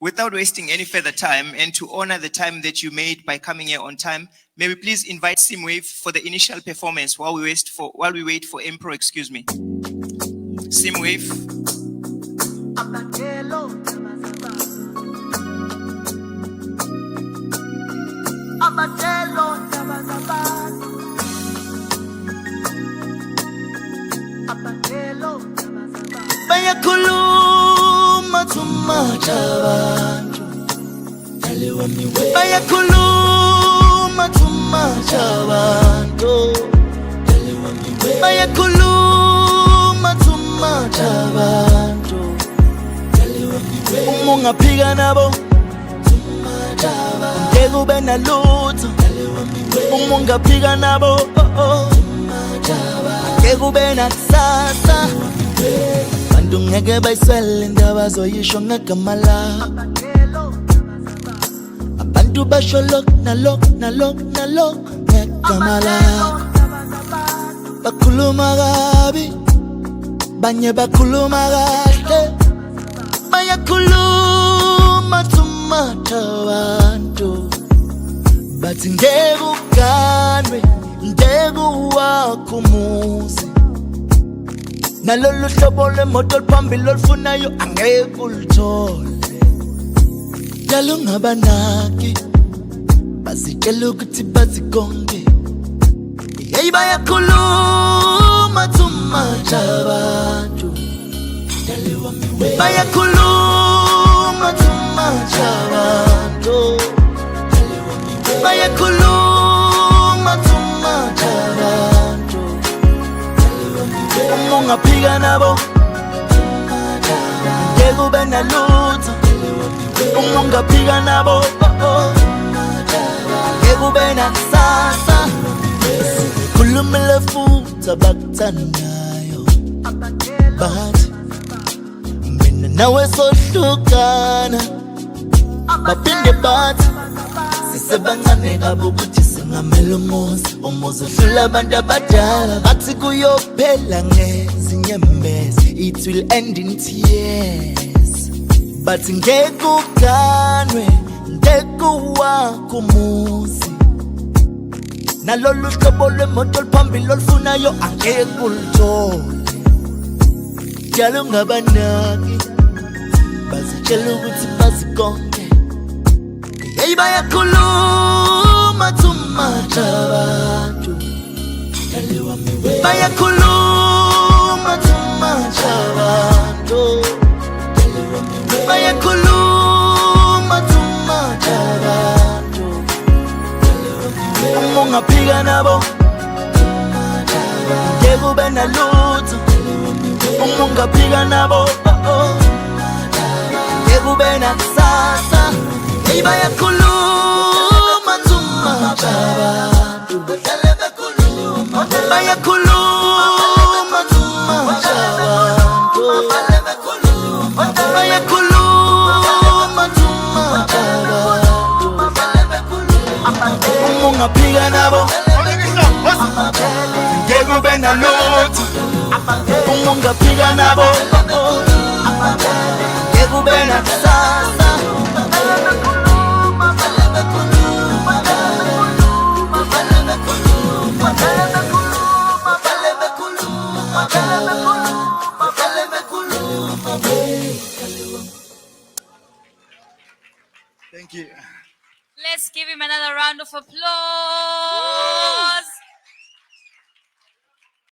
Without wasting any further time and to honor the time that you made by coming here on time, may we please invite Simwave for the initial performance while we wait for Emperor, excuse me. Simwave. Bayakhuluma tumacha abantu Bayakhuluma tumacha abantu Bayakhuluma tumacha abantu Uma ungaphika nabo ngeke ube nalutho Uma ungaphika nabo ngeke ube nakusasa Bantu ngeke bayiswele indaba zoyisho ngegama lakho Abantu basho lokhu nalokhu ngegama lakho Bakhuluma kabi banye bakhuluma kahle Bayakhuluma tumatha abantu Bathi ngeke uganwe ngeke uwakho umuzi Nalolu hlobo lwemoto oluphambili olufunayo angeke ulithole Dala ungabanaki bazitshela ukuthi bazikonke Hey bayakhuluma tumacha abantu Bayakhuluma tumacha abantu Bayakhuluma tumacha abantu Uma ungaphika nabo ngeke ube nalutho Uma ungaphika nabo ngeke ube nakusasa Khulumile futhi abakuthandayo Bathi mina nawe sohlukana Baphinde bathi sisebancane kabi ukuthi singamele umuzi uhlula abantu abadala Bathi kuyophela ngezinyembezi It will end in tears Bathi ngeke uganwe ngeke uwakho umuzi Nalolu hlobo lwemoto oluphambili olufunayo angeke ulithole Dala ungabanaki bazitshela ukuthi bazikonke Hey bayakhuluma tumacha abantu Bayakhuluma tumacha abantu Bayakhuluma tumacha abantu Uma ungaphika nabo ngeke ube nalutho Uma ungaphika nabo ngeke ube nakusasa Hey bayakhuluma tumacha abantu Bayakhuluma tumacha abantu Bayakhuluma tumacha abantu Uma ungaphika nabo ngeke ube nalutho Uma ungaphika nabo ngeke ube nakusasa Thank you. Let's give him another round of applause.